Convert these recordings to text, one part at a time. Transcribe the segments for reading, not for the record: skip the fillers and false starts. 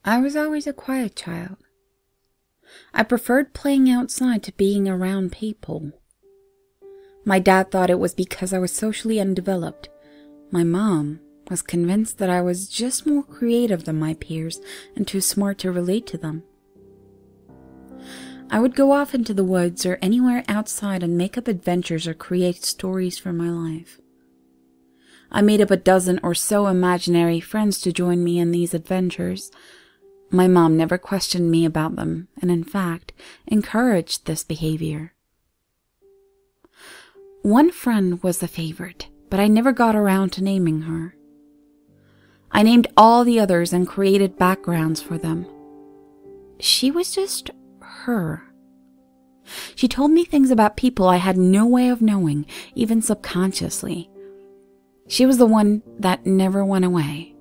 I was always a quiet child. I preferred playing outside to being around people. My dad thought it was because I was socially undeveloped. My mom was convinced that I was just more creative than my peers and too smart to relate to them. I would go off into the woods or anywhere outside and make up adventures or create stories for my life. I made up a dozen or so imaginary friends to join me in these adventures. My mom never questioned me about them, and in fact, encouraged this behavior. One friend was the favorite, but I never got around to naming her. I named all the others and created backgrounds for them. She was just her. She told me things about people I had no way of knowing, even subconsciously. She was the one that never went away.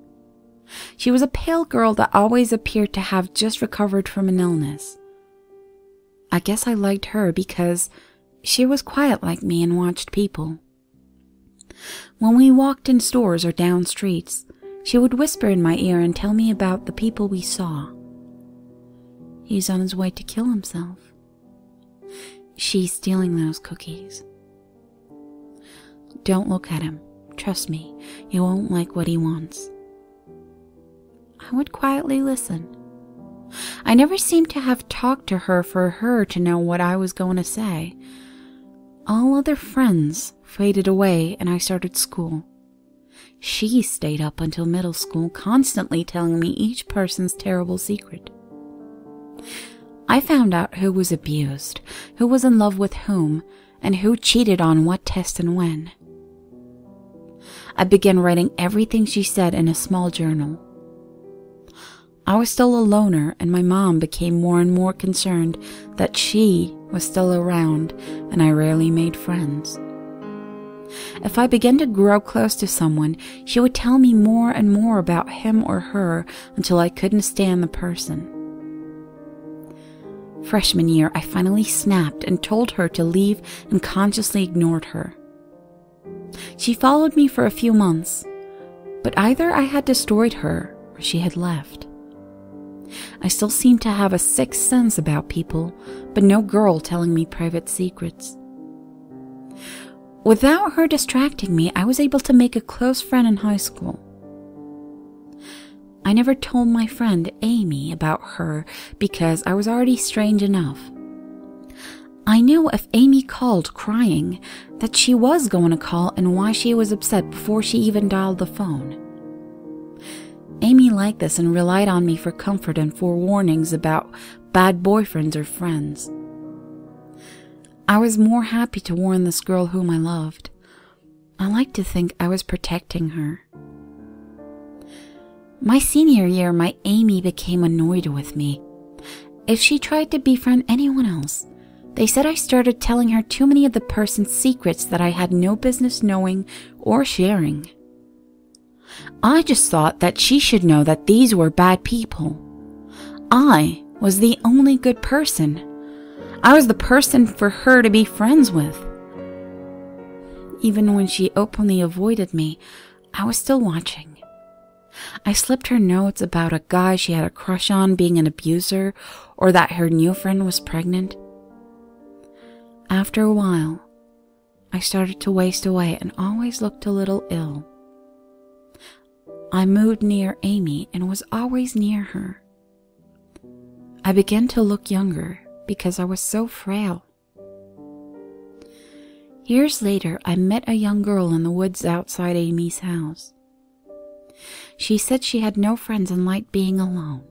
She was a pale girl that always appeared to have just recovered from an illness. I guess I liked her because she was quiet like me and watched people. When we walked in stores or down streets, she would whisper in my ear and tell me about the people we saw. He's on his way to kill himself. She's stealing those cookies. Don't look at him. Trust me, you won't like what he wants. I would quietly listen. I never seemed to have talked to her for her to know what I was going to say. All other friends faded away and I started school. She stayed up until middle school, constantly telling me each person's terrible secret. I found out who was abused, who was in love with whom, and who cheated on what test and when. I began writing everything she said in a small journal. I was still a loner, and my mom became more and more concerned that she was still around and I rarely made friends. If I began to grow close to someone, she would tell me more and more about him or her until I couldn't stand the person. Freshman year, I finally snapped and told her to leave and consciously ignored her. She followed me for a few months, but either I had destroyed her or she had left. I still seemed to have a sixth sense about people, but no girl telling me private secrets. Without her distracting me, I was able to make a close friend in high school. I never told my friend Amy about her because I was already strange enough. I knew if Amy called crying that she was going to call and why she was upset before she even dialed the phone. Amy liked this and relied on me for comfort and for warnings about bad boyfriends or friends. I was more happy to warn this girl whom I loved. I liked to think I was protecting her. My senior year, my Amy became annoyed with me. If she tried to befriend anyone else, they said I started telling her too many of the person's secrets that I had no business knowing or sharing. I just thought that she should know that these were bad people. I was the only good person. I was the person for her to be friends with. Even when she openly avoided me, I was still watching. I slipped her notes about a guy she had a crush on being an abuser or that her new friend was pregnant. After a while, I started to waste away and always looked a little ill. I moved near Amy and was always near her. I began to look younger because I was so frail. Years later, I met a young girl in the woods outside Amy's house. She said she had no friends and liked being alone.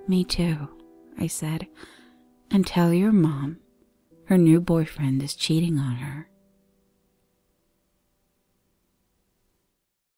Me too, I said, and tell your mom her new boyfriend is cheating on her.